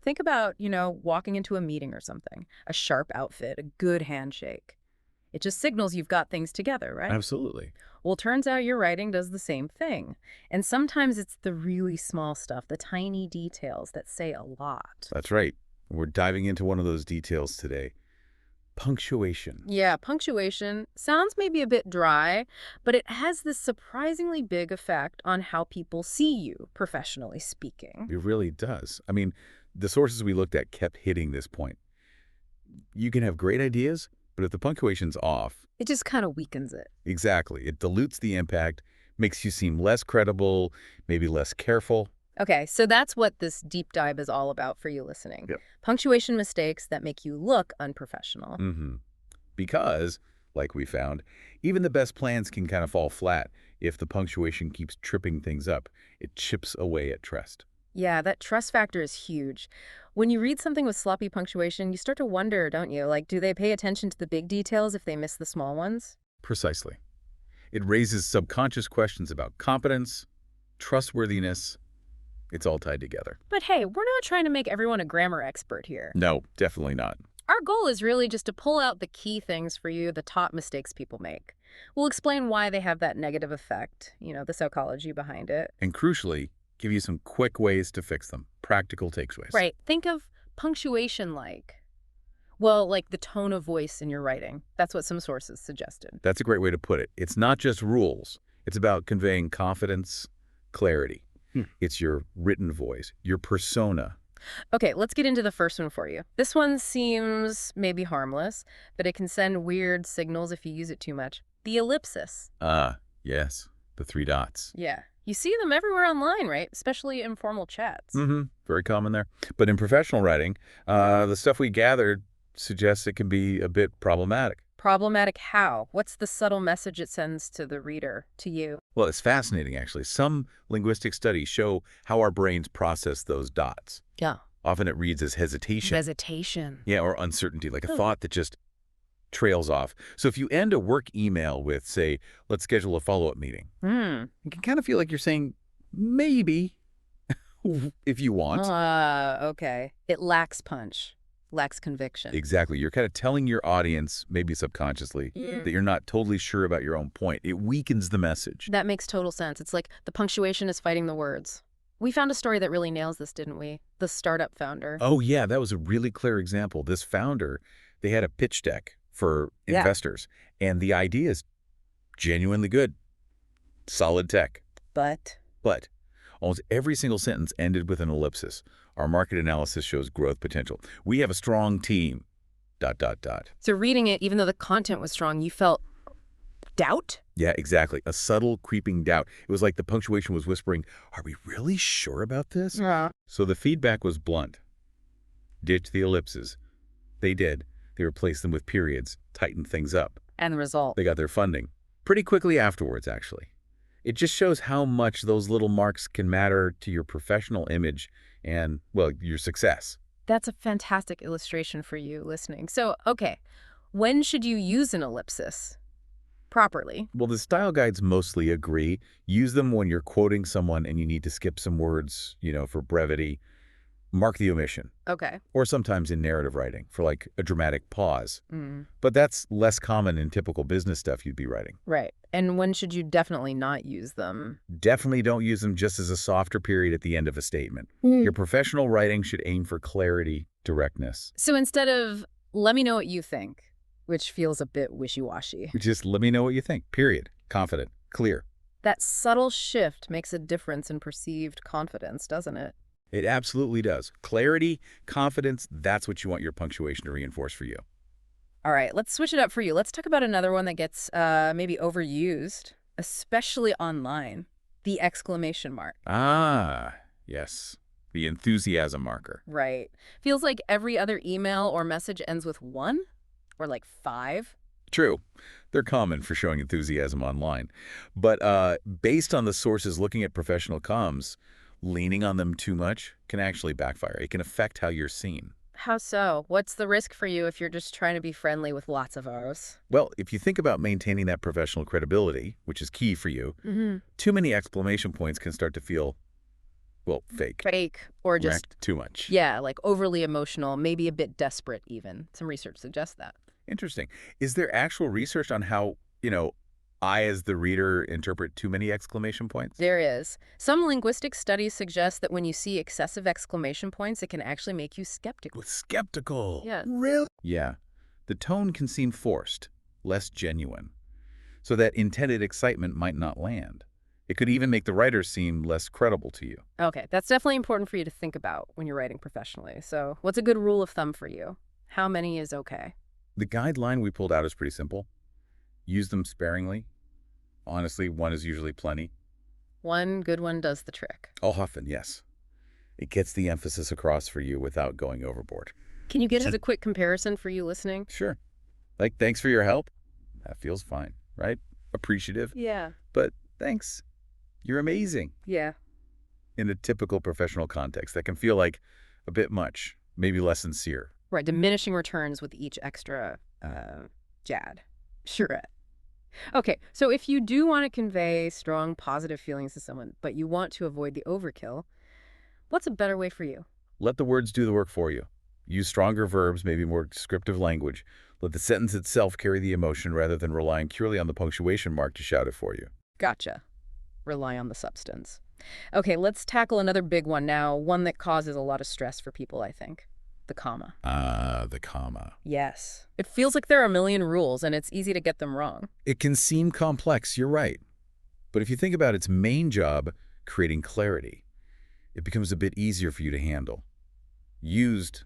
Think about, walking into a meeting or something. A sharp outfit, a good handshake. It just signals you've got things together, right? Absolutely. Well, turns out your writing does the same thing. And sometimes it's the really small stuff, the tiny details that say a lot. That's right. We're diving into one of those details today. Punctuation. Yeah, punctuation sounds maybe a bit dry, but it has this surprisingly big effect on how people see you, professionally speaking. It really does. I mean, the sources we looked at kept hitting this point. You can have great ideas, but if the punctuation's off, It just kind of weakens it. exactly, it dilutes the impact, makes you seem less credible, maybe less careful. Okay, so that's what this deep dive is all about for you listening. Yep. Punctuation mistakes that make you look unprofessional. Mm-hmm. Because, like we found, even the best plans can kind of fall flat if the punctuation keeps tripping things up. It chips away at trust. Yeah, that trust factor is huge. When you read something with sloppy punctuation, you start to wonder, don't you? Like, do they pay attention to the big details if they miss the small ones? Precisely. It raises subconscious questions about competence, trustworthiness. It's all tied together. But hey, we're not trying to make everyone a grammar expert here. No, definitely not. Our goal is really just to pull out the key things for you, the top mistakes people make. We'll explain why they have that negative effect, the psychology behind it. And crucially, give you some quick ways to fix them, practical takeaways. Right. Think of punctuation like the tone of voice in your writing. That's what some sources suggested. That's a great way to put it. It's not just rules. It's about conveying confidence, clarity. It's your written voice, your persona. Okay, let's get into the first one for you. This one seems maybe harmless, but it can send weird signals if you use it too much. The ellipsis. Ah, yes, the 3 dots. Yeah. You see them everywhere online, right? Especially in formal chats. Mm-hmm. Very common there. But in professional writing, the stuff we gathered suggests it can be a bit problematic. Problematic how? What's the subtle message it sends to the reader, to you? Well, it's fascinating, actually. Some linguistic studies show how our brains process those dots. Yeah. Often it reads as hesitation. Hesitation. Yeah, or uncertainty, like a thought that just trails off. So if you end a work email with, say, let's schedule a follow-up meeting, it can kind of feel like you're saying, maybe, if you want. Okay. It lacks punch, lacks conviction. Exactly. You're kind of telling your audience, maybe subconsciously, that you're not totally sure about your own point. It weakens the message. That makes total sense. It's like the punctuation is fighting the words. We found a story that really nails this, didn't we? The startup founder. Oh, yeah, that was a really clear example. This founder, they had a pitch deck for investors, and the idea is genuinely good, solid tech. But Almost every single sentence ended with an ellipsis. Our market analysis shows growth potential. We have a strong team, ... So reading it, even though the content was strong, you felt doubt? Yeah, exactly. A subtle creeping doubt. It was like the punctuation was whispering, are we really sure about this? Yeah. So the feedback was blunt. Ditch the ellipses. They did. They replaced them with periods, tightened things up. And the result? They got their funding pretty quickly afterwards, actually. It just shows how much those little marks can matter to your professional image and, well, your success. That's a fantastic illustration for you listening. So, okay, when should you use an ellipsis? Properly. Well, the style guides mostly agree. Use them when you're quoting someone and you need to skip some words, for brevity. Mark the omission. Okay. Or sometimes in narrative writing for like a dramatic pause. But that's less common in typical business stuff you'd be writing. Right. And when should you definitely not use them? Definitely don't use them just as a softer period at the end of a statement. Your professional writing should aim for clarity, directness. So instead of, let me know what you think, which feels a bit wishy-washy. Just let me know what you think, period. Confident, clear. That subtle shift makes a difference in perceived confidence, doesn't it? It absolutely does. Clarity, confidence, that's what you want your punctuation to reinforce for you. All right, let's switch it up for you. Let's talk about another one that gets maybe overused, especially online, the exclamation mark. Ah, yes. The enthusiasm marker. Right. Feels like every other email or message ends with 1 or like 5. True. They're common for showing enthusiasm online. But based on the sources looking at professional comms, leaning on them too much can actually backfire. It can affect how you're seen. How so? What's the risk for you if you're just trying to be friendly with lots of O's? Well, if you think about maintaining that professional credibility, which is key for you, too many exclamation points can start to feel, well, fake. Fake or just, React too much. yeah, like overly emotional, maybe a bit desperate even. Some research suggests that. Interesting. Is there actual research on how, I as the reader interpret too many exclamation points? There is. Some linguistic studies suggest that when you see excessive exclamation points, it can actually make you skeptical. Skeptical. Yeah. Really? Yeah. The tone can seem forced, less genuine. So that intended excitement might not land. It could even make the writer seem less credible to you. Okay, that's definitely important for you to think about when you're writing professionally. So what's a good rule of thumb for you? How many is okay? The guideline we pulled out is pretty simple. Use them sparingly. Honestly, one is usually plenty. One good one does the trick. Often, yes. It gets the emphasis across for you without going overboard. Can you get us a quick comparison for you listening? Sure. Like, thanks for your help. That feels fine, right? Appreciative. Yeah. But thanks. You're amazing. Yeah. In a typical professional context, that can feel like a bit much, maybe less sincere. Right, diminishing returns with each extra jad. Sure. Okay, so if you do want to convey strong positive feelings to someone, but you want to avoid the overkill, what's a better way for you? Let the words do the work for you. Use stronger verbs, maybe more descriptive language. Let the sentence itself carry the emotion rather than relying purely on the punctuation mark to shout it for you. Gotcha. Rely on the substance. Okay, let's tackle another big one now, one that causes a lot of stress for people, I think. The comma. The comma. Yes. It feels like there are a million rules, and it's easy to get them wrong. It can seem complex, you're right. But if you think about its main job, creating clarity, it becomes a bit easier for you to handle. Used,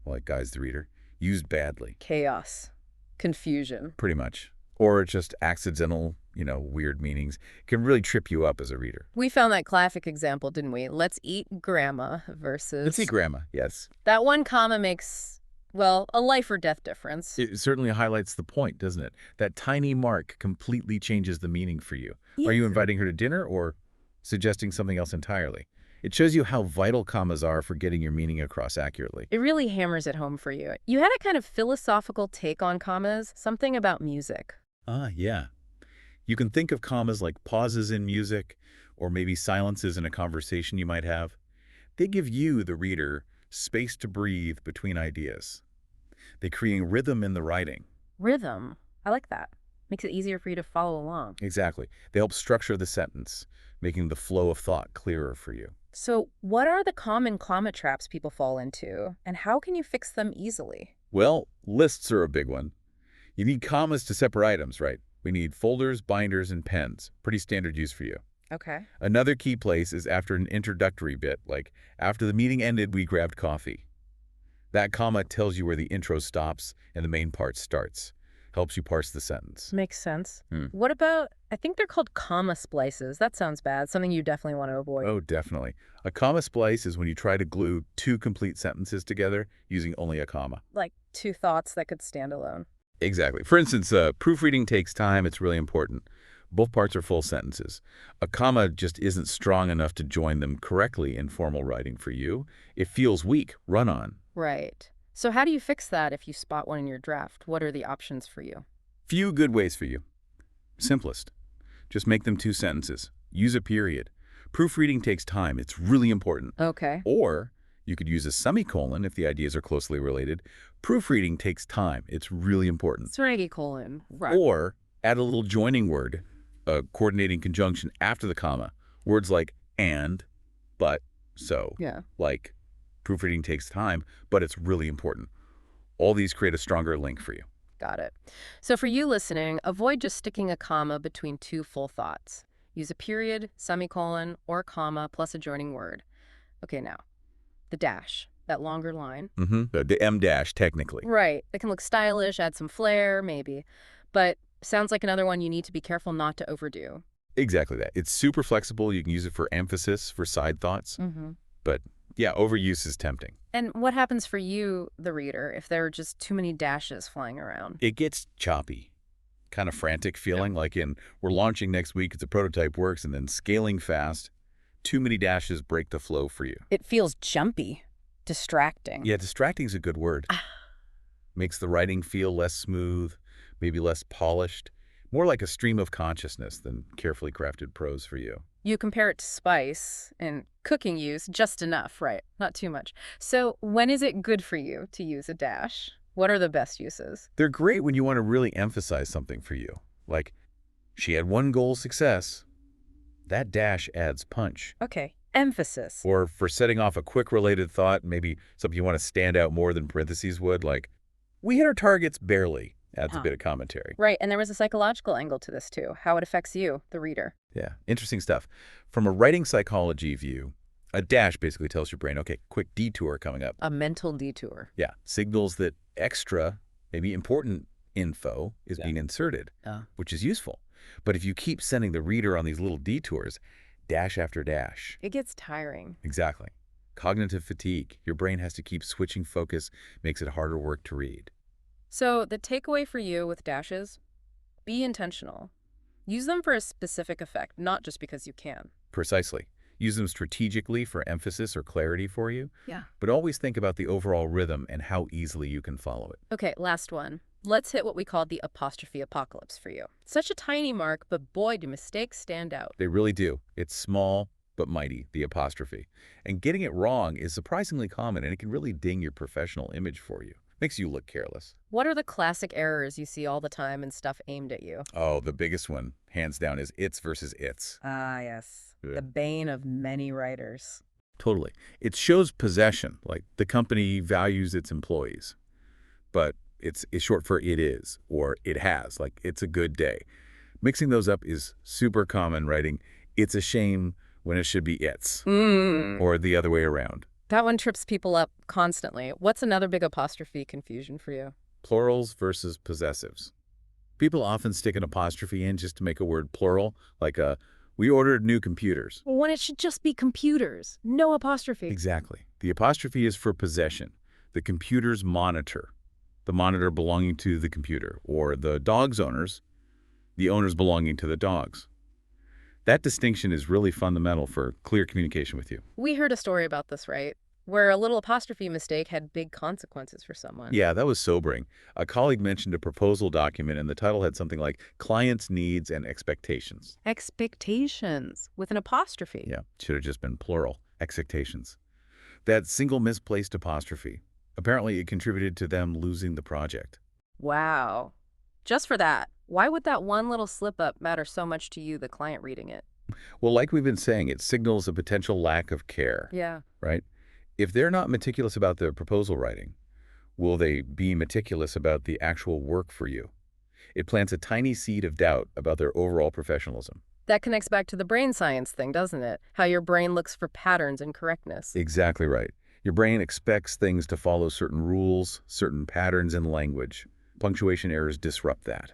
well, it guides the reader, used badly. Chaos. Confusion. Pretty much. Or just accidental, weird meanings can really trip you up as a reader. We found that classic example, didn't we? Let's eat grandma versus... Let's see, grandma, yes. That one comma makes, well, a life or death difference. It certainly highlights the point, doesn't it? That tiny mark completely changes the meaning for you. Yeah. Are you inviting her to dinner or suggesting something else entirely? It shows you how vital commas are for getting your meaning across accurately. It really hammers it home for you. You had a kind of philosophical take on commas, something about music. Yeah. You can think of commas like pauses in music or maybe silences in a conversation you might have. They give you, the reader, space to breathe between ideas. They create rhythm in the writing. Rhythm. I like that. Makes it easier for you to follow along. Exactly. They help structure the sentence, making the flow of thought clearer for you. So what are the common comma traps people fall into, and how can you fix them easily? Well, lists are a big one. You need commas to separate items, right? We need folders, binders, and pens. Pretty standard use for you. Okay. Another key place is after an introductory bit, like after the meeting ended, we grabbed coffee. That comma tells you where the intro stops and the main part starts. Helps you parse the sentence. Makes sense. What about, I think they're called comma splices. That sounds bad. Something you definitely want to avoid. Oh, definitely. A comma splice is when you try to glue two complete sentences together using only a comma. Like two thoughts that could stand alone. Exactly. For instance, proofreading takes time. It's really important. Both parts are full sentences. A comma just isn't strong enough to join them correctly in formal writing for you. It feels weak. Run on. Right. So how do you fix that if you spot one in your draft? What are the options for you? Few good ways for you. Simplest. Just make them two sentences. Use a period. Proofreading takes time. It's really important. Okay. Or you could use a semicolon if the ideas are closely related. Proofreading takes time. It's really important. Semicolon. Right. Or add a little joining word, a coordinating conjunction after the comma. Words like and, but, so. Yeah. Like proofreading takes time, but it's really important. All these create a stronger link for you. Got it. So for you listening, avoid just sticking a comma between two full thoughts. Use a period, semicolon, or comma plus a joining word. Okay, now, the dash, that longer line. The M dash, technically. Right. It can look stylish, add some flair, maybe. But sounds like another one you need to be careful not to overdo. Exactly that. It's super flexible. You can use it for emphasis, for side thoughts. But yeah, overuse is tempting. And what happens for you, the reader, if there are just too many dashes flying around? It gets choppy, kind of frantic feeling, like in we're launching next week, it's a prototype works, and then scaling fast. Too many dashes break the flow for you. It feels jumpy, distracting. Yeah, distracting is a good word. Makes the writing feel less smooth, maybe less polished, more like a stream of consciousness than carefully crafted prose for you. You compare it to spice and cooking use, just enough, right? Not too much. So when is it good for you to use a dash? What are the best uses? They're great when you want to really emphasize something for you. Like, she had one goal success. That dash adds punch. Okay, emphasis. Or for setting off a quick related thought, maybe something you want to stand out more than parentheses would, like, we hit our targets barely, adds a bit of commentary. Right, and there was a psychological angle to this too, how it affects you, the reader. Yeah, interesting stuff. From a writing psychology view, a dash basically tells your brain, okay, quick detour coming up. A mental detour. Yeah, signals that extra, maybe important info is being inserted, which is useful. But if you keep sending the reader on these little detours, dash after dash. It gets tiring. Exactly. Cognitive fatigue. Your brain has to keep switching focus, makes it harder work to read. So the takeaway for you with dashes, be intentional. Use them for a specific effect, not just because you can. Precisely. Use them strategically for emphasis or clarity for you. Yeah. But always think about the overall rhythm and how easily you can follow it. Okay, last one. Let's hit what we call the apostrophe apocalypse for you. Such a tiny mark, but boy, do mistakes stand out. They really do. It's small but mighty, the apostrophe. And getting it wrong is surprisingly common, and it can really ding your professional image for you. Makes you look careless. What are the classic errors you see all the time and stuff aimed at you? Oh, the biggest one, hands down, is its versus its. Ah, yes. Yeah. The bane of many writers. Totally. It shows possession, like the company values its employees. But it's short for it is, or it has, like it's a good day. Mixing those up is super common writing. It's a shame when it should be its, or the other way around. That one trips people up constantly. What's another big apostrophe confusion for you? Plurals versus possessives. People often stick an apostrophe in just to make a word plural, like we ordered new computers. When it should just be computers, no apostrophe. Exactly. The apostrophe is for possession. The computer's monitor, the monitor belonging to the computer, or the dog's owners, the owners belonging to the dogs. That distinction is really fundamental for clear communication with you. We heard a story about this, right? Where a little apostrophe mistake had big consequences for someone. Yeah, that was sobering. A colleague mentioned a proposal document, and the title had something like Clients' Needs and Expectations. Expectations with an apostrophe. Yeah, should have just been plural, expectations. That single misplaced apostrophe, apparently it contributed to them losing the project. Wow. Just for that, why would that one little slip-up matter so much to you, the client reading it? Well, like we've been saying, it signals a potential lack of care. Yeah. Right? If they're not meticulous about the proposal writing, will they be meticulous about the actual work for you? It plants a tiny seed of doubt about their overall professionalism. That connects back to the brain science thing, doesn't it? How your brain looks for patterns and correctness. Exactly right. Your brain expects things to follow certain rules, certain patterns in language. Punctuation errors disrupt that.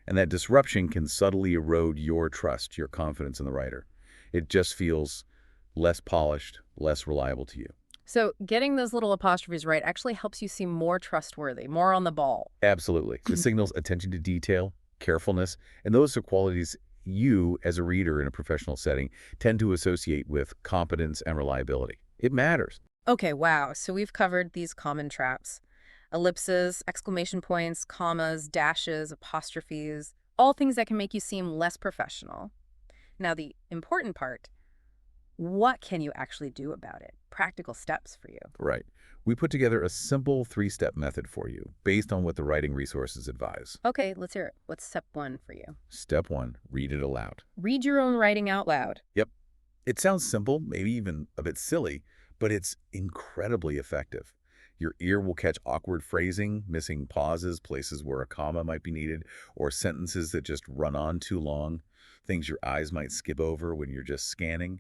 And that disruption can subtly erode your trust, your confidence in the writer. It just feels less polished, less reliable to you. So getting those little apostrophes right actually helps you seem more trustworthy, more on the ball. Absolutely. It signals attention to detail, carefulness, and those are qualities you, as a reader in a professional setting, tend to associate with competence and reliability. It matters. Okay, wow. So we've covered these common traps. Ellipses, exclamation points, commas, dashes, apostrophes, all things that can make you seem less professional. Now, the important part, what can you actually do about it? Practical steps for you. Right. We put together a simple 3-step method for you based on what the writing resources advise. Okay, let's hear it. What's step 1 for you? Step 1, read it aloud. Read your own writing out loud. Yep. It sounds simple, maybe even a bit silly, but it's incredibly effective. Your ear will catch awkward phrasing, missing pauses, places where a comma might be needed, or sentences that just run on too long, things your eyes might skip over when you're just scanning.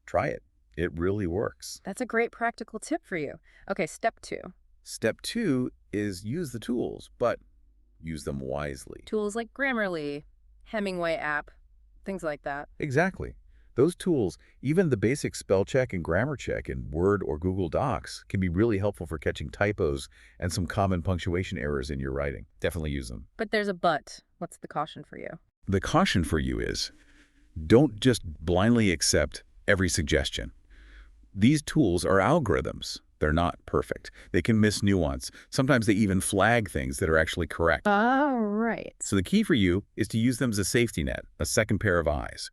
Try it. It really works. That's a great practical tip for you. Okay, step 2. Step 2 is use the tools, but use them wisely. Tools like Grammarly, Hemingway app, things like that. Exactly. Those tools, even the basic spell check and grammar check in Word or Google Docs, can be really helpful for catching typos and some common punctuation errors in your writing. Definitely use them. But there's a but. What's the caution for you? The caution for you is, don't just blindly accept every suggestion. These tools are algorithms. They're not perfect. They can miss nuance. Sometimes they even flag things that are actually correct. All right. So the key for you is to use them as a safety net, a second pair of eyes.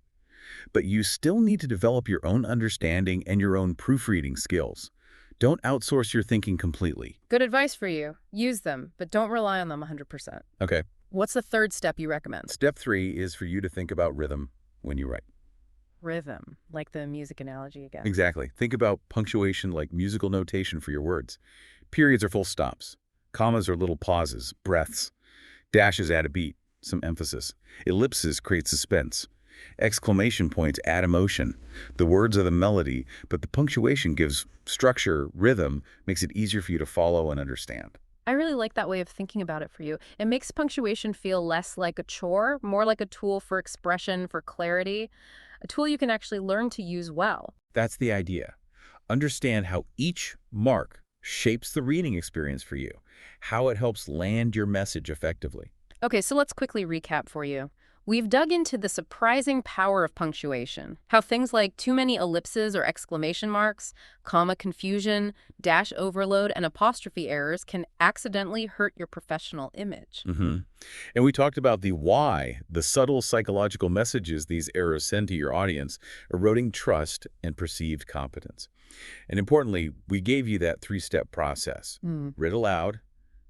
But you still need to develop your own understanding and your own proofreading skills. Don't outsource your thinking completely. Good advice for you. Use them, but don't rely on them 100%. Okay. What's the third step you recommend? Step 3 is for you to think about rhythm when you write. Rhythm, like the music analogy again. Exactly. Think about punctuation like musical notation for your words. Periods are full stops. Commas are little pauses, breaths. Dashes add a beat, some emphasis. Ellipses create suspense. Exclamation points add emotion. The words are the melody, but the punctuation gives structure, rhythm, makes it easier for you to follow and understand. I really like that way of thinking about it for you. It makes punctuation feel less like a chore, more like a tool for expression, for clarity, a tool you can actually learn to use well. That's the idea. Understand how each mark shapes the reading experience for you, how it helps land your message effectively. Okay, so let's quickly recap for you. We've dug into the surprising power of punctuation, how things like too many ellipses or exclamation marks, comma confusion, dash overload, and apostrophe errors can accidentally hurt your professional image. And we talked about the why, the subtle psychological messages these errors send to your audience, eroding trust and perceived competence. And importantly, we gave you that 3-step process. Read aloud,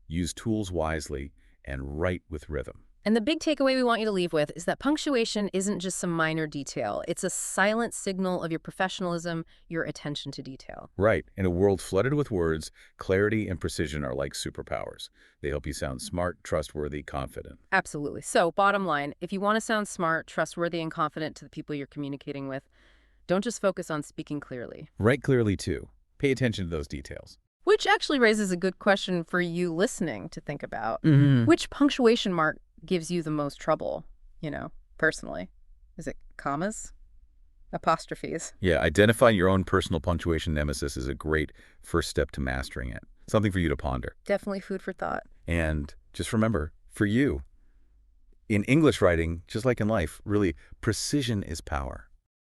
use tools wisely, and write with rhythm. And the big takeaway we want you to leave with is that punctuation isn't just some minor detail. It's a silent signal of your professionalism, your attention to detail. Right. In a world flooded with words, clarity and precision are like superpowers. They help you sound smart, trustworthy, confident. Absolutely. So, bottom line, if you want to sound smart, trustworthy, and confident to the people you're communicating with, don't just focus on speaking clearly. Write clearly, too. Pay attention to those details. Which actually raises a good question for you listening to think about. Which punctuation mark gives you the most trouble, personally? Is it commas? Apostrophes? Yeah, identifying your own personal punctuation nemesis is a great first step to mastering it. Something for you to ponder. Definitely food for thought. And just remember, for you, in English writing, just like in life, really, precision is power.